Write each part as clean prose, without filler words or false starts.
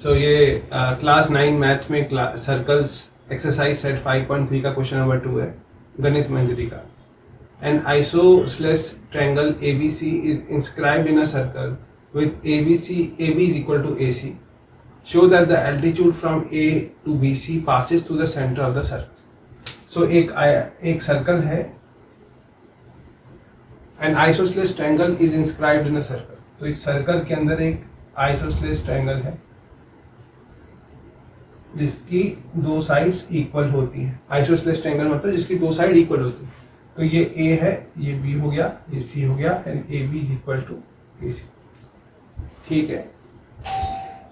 सो ये class 9 math में circles exercise set 5.3 का क्वेश्चन नंबर 2 है, गणित मंजरी का. An isosceles triangle ABC is inscribed in a circle with AB is equal to AC. Show that the altitude from A to BC passes through the center of the circle. So एक circle है. An isosceles triangle is inscribed in a circle. तो एक circle के अंदर एक isosceles triangle है जिसकी दो साइड्स इक्वल होती हैं. आइसोसेलेस ट्रायंगल मतलब जिसकी दो साइड इक्वल होती है. तो ये A है, ये B हो गया, ये C हो गया, and AB is equal to AC. ठीक है.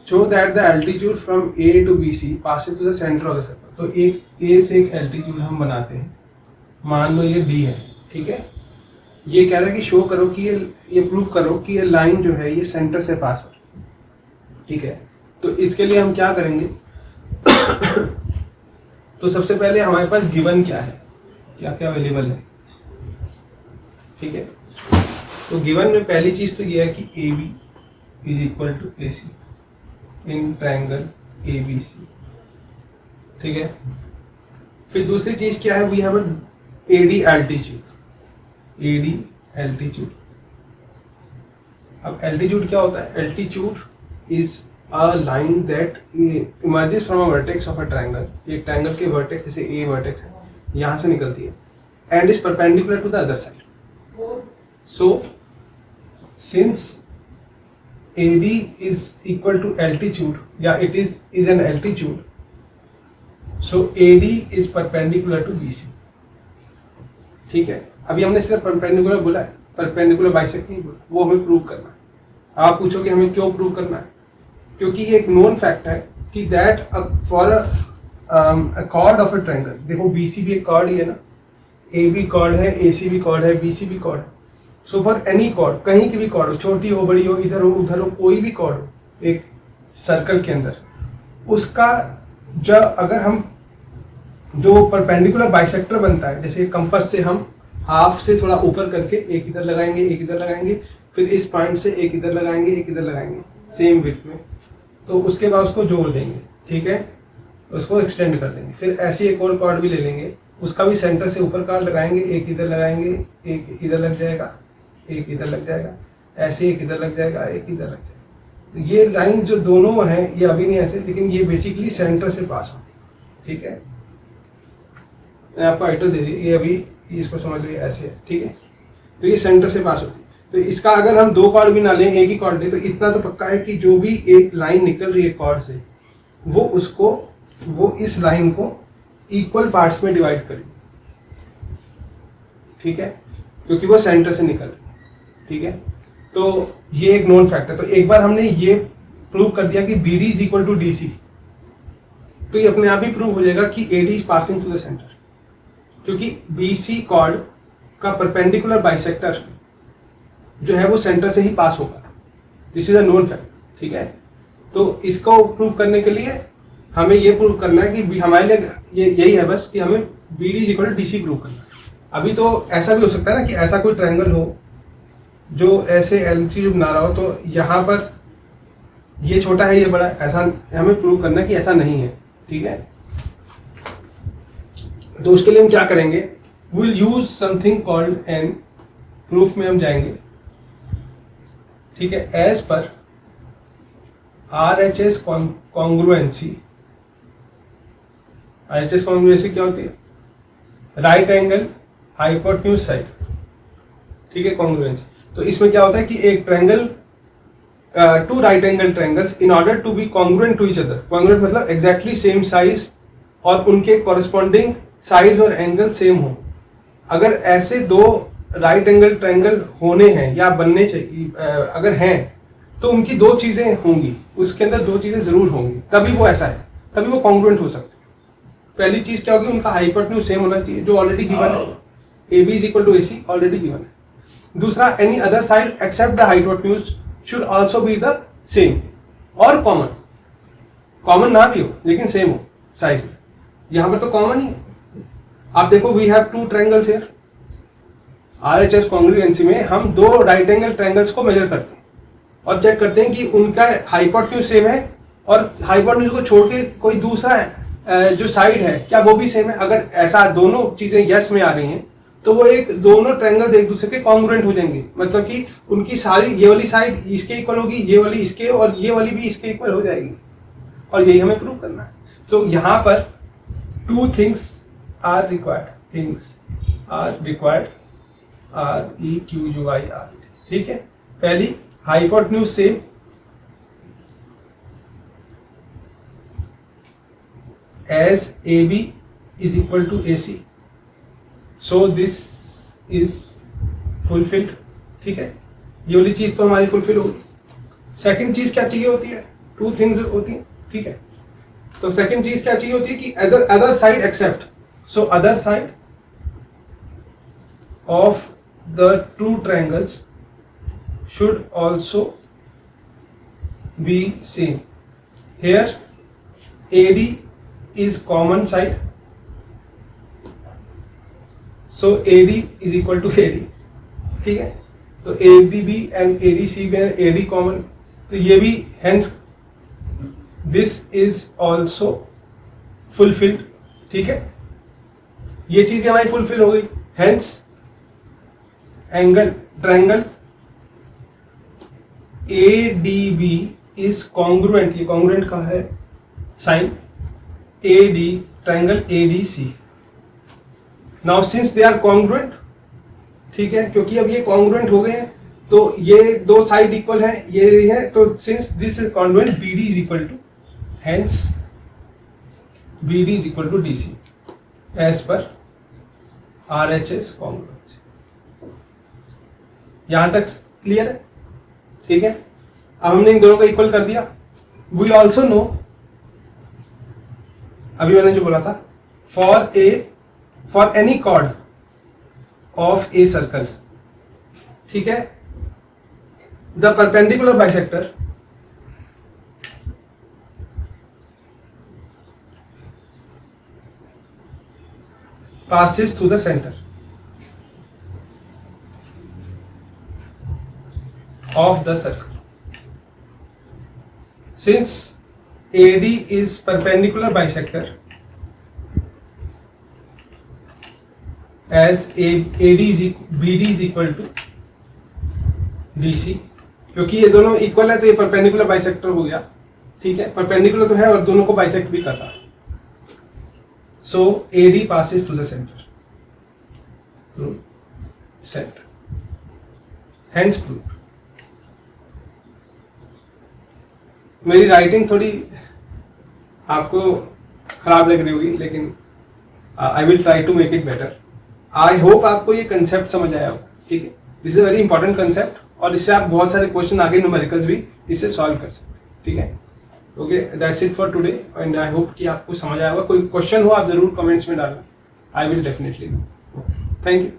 Show that the altitude from A to BC passes to the centre of the circle. तो एक A से एक एल्टीट्यूड हम बनाते हैं. मान लो ये D है. ठीक है. ये कह रहा है कि शो करो कि ये प्रूव करो कि ये लाइन जो है ये सेंटर से पास हो. ठीक है. तो इसके लिए हम क्या करेंगे? तो सबसे पहले हमारे पास गिवन क्या है, क्या क्या अवेलेबल है. ठीक है. तो गिवन में पहली चीज तो ये है कि AB is equal to AC in triangle ABC. ठीक है. फिर दूसरी चीज क्या है? We have AD altitude. AD altitude. अब एल्टीट्यूड क्या होता है? Altitude is a line that emerges from a vertex of a triangle. एक ट्रायंगल के वर्टेक्स, जैसे A वर्टेक्स है, यहाँ से निकलती है, and is perpendicular to the other side. So since AD is equal to altitude, yeah, it is an altitude, so AD is perpendicular to BC. ठीक है. अभी हमने सिर्फ परपेंडिकुलर बोला है, परपेंडिकुलर बाइसेक्ट नहीं बोला. वो हमें प्रूव करना है. आप पूछोगे हमें क्यों प्रूव करना है? क्योंकि ये एक नोन फैक्ट है कि that for a cord of a triangle. देखो BC भी एक कॉर्ड ही है ना, AB कॉर्ड है, AC भी कॉर्ड है, BC भी कॉर्ड है. सो फॉर एनी कॉर्ड, कहीं की भी कॉर्ड हो, छोटी हो, बड़ी हो, इधर हो, उधर हो, कोई भी कॉर्ड हो एक सर्कल के अंदर, उसका जब अगर हम जो परपेंडिकुलर बाइसेक्टर बनता है, जैसे कंपास से हम हाफ से थोड़ा ऊपर करके एक इधर लगाएंगे, एक इधर लगाएंगे, फिर इस पॉइंट से एक इधर लगाएंगे, एक इधर लगाएंगे सेम विड्थ में, तो उसके बाद उसको जोड़ देंगे. ठीक है. उसको एक्सटेंड कर देंगे. फिर ऐसे एक और कॉर्ड भी ले लेंगे, उसका भी सेंटर से ऊपर कॉर्ड लगाएंगे, एक इधर लगाएंगे, एक इधर लग जाएगा, एक इधर लग जाएगा, ऐसे एक इधर लग जाएगा, एक इधर लग जाएगा. तो ये लाइन जो दोनों हैं ये अभी नहीं ऐसे, लेकिन ये बेसिकली सेंटर से पास होती है. ठीक है. मैं आपको आइडिया दे दी, ये अभी इसको समझ लीजिए ऐसे है. ठीक है. तो ये सेंटर से पास होती है. तो इसका अगर हम दो कॉर्ड भी ना लें, एक ही कॉर्ड लें, तो इतना तो पक्का है कि जो भी एक लाइन निकल रही है कॉर्ड से, वो इस लाइन को इक्वल पार्ट्स में डिवाइड करेगी. ठीक है. क्योंकि वो सेंटर से निकल रही है. ठीक है. तो ये एक नोन फैक्ट है. तो एक बार हमने ये प्रूव कर दिया कि BD is equal to DC, तो ये अपने आप ही प्रूव हो जाएगा कि AD is passing to the centre, क्योंकि BC कॉर्ड का परपेंडिकुलर बाइसेक्टर जो है वो सेंटर से ही पास होगा. This is a known fact. ठीक है. तो इसको प्रूव करने के लिए हमें ये प्रूव करना है कि हमारे लिए ये यही है बस कि हमें BD is equal to DC prove करना है. अभी तो ऐसा भी हो सकता है ना कि ऐसा कोई ट्रायंगल हो जो ऐसे एल्टीट्यूड बना रहा हो, तो यहाँ पर ये छोटा है, ये बड़ा है, ऐसा हमें प्रूव करना है कि ऐसा नहीं है. ठीक है. तो उसके लिए हम क्या करेंगे? Will use something called an. Proof में हम जाएंगे. ठीक है. As per RHS congruency. RHS congruency क्या होती है? Right angle hypotenuse side. ठीक है. कॉन्ग्रुएंसी. तो इसमें क्या होता है कि एक triangle, two right angle triangles in order to be congruent to each other. Congruent मतलब एग्जैक्टली सेम साइज और उनके कॉरेस्पॉन्डिंग साइज और एंगल सेम हो. अगर ऐसे दो राइट एंगल ट्रायंगल होने हैं या बनने चाहिए, अगर हैं, तो उनकी दो चीजें होंगी, उसके अंदर दो चीजें जरूर होंगी, तभी वो ऐसा है, तभी वो कॉन्ग्रुएंट हो सकते हैं. पहली चीज क्या होगी? उनका हाइपोटेन्यूज सेम होना चाहिए, जो ऑलरेडी गिवन है. AB is equal to AC already given है. दूसरा, any other side except the hypotenuse should also be the same और कॉमन ना भी हो लेकिन सेम हो साइज में. यहाँ पर तो कॉमन ही है. आप देखो, we have two triangles here. RHS congruency में हम दो राइट एंगल ट्रायंगल्स को मेजर करते हैं और चेक करते हैं कि उनका हाइपोटेन्यूज सेम है और हाइपोटेन्यूज को छोड़ के कोई दूसरा जो साइड है क्या वो भी सेम है? अगर ऐसा दोनों चीजें यस में आ रही हैं तो वो एक दोनों ट्रायंगल्स एक दूसरे के कॉन्ग्रुएंट हो जाएंगे, मतलब कि उनकी सारी ये वाली साइड इसके इक्वल होगी, ये वाली इसके, और ये वाली भी इसके इक्वल हो जाएगी, और यही हमें प्रूव करना है। तो यहाँ पर two things are required REQUIR, ठीक है। पहली, hypotenuse same, as AB is equal to AC, so this is fulfilled, ठीक है। ये वाली चीज तो हमारी फुलफिल होगी। सेकंड चीज क्या चाहिए होती है? टू थिंग्स होती है, ठीक है। तो सेकंड चीज क्या चाहिए होती है कि other side except, so other side of the two triangles should also be same. Here AD is common side, so AD is equal to AD, ठीक है। तो ADB and ADC में AD कॉमन, तो ये भी hence this is also fulfilled, ठीक है। ये चीज हमारी फुलफिल हो गई, hence angle triangle ADB is congruent, ये congruent का है sign AD triangle ADC। Now since they are congruent, ठीक है, क्योंकि अब ये कॉन्ग्रुएंट हो गए हैं तो ये दो साइड इक्वल है, ये है, तो since this is congruent BD is equal to, hence BD is equal to DC as per RHS congruent. यहां तक क्लियर है, ठीक है। अब हमने इन दोनों को इक्वल कर दिया। वी ऑल्सो नो, अभी मैंने जो बोला था, for any chord of a circle, ठीक है, the perpendicular bisector passes through the center of the circle. Since AD is perpendicular bisector, as BD is equal to DC, क्योंकि ये दोनों इक्वल है तो ये परपेंडिकुलर बाइसेक्टर हो गया, ठीक है। परपेंडिकुलर तो है और दोनों को बाइसेक्ट भी कर रहा है। So AD passes to the center, hence proved. मेरी राइटिंग थोड़ी आपको खराब लग रही होगी, लेकिन I will try to make it better. I hope आपको ये कंसेप्ट समझ आया होगा, ठीक है। This is a very important concept, और इससे आप बहुत सारे क्वेश्चन आगे न्यूमेरिकल्स भी इससे सॉल्व कर सकते हैं, ठीक है। Okay, that's it for today, and I hope कि आपको समझ आया होगा। कोई क्वेश्चन हो आप जरूर कमेंट्स में डालना, I will definitely. Thank you.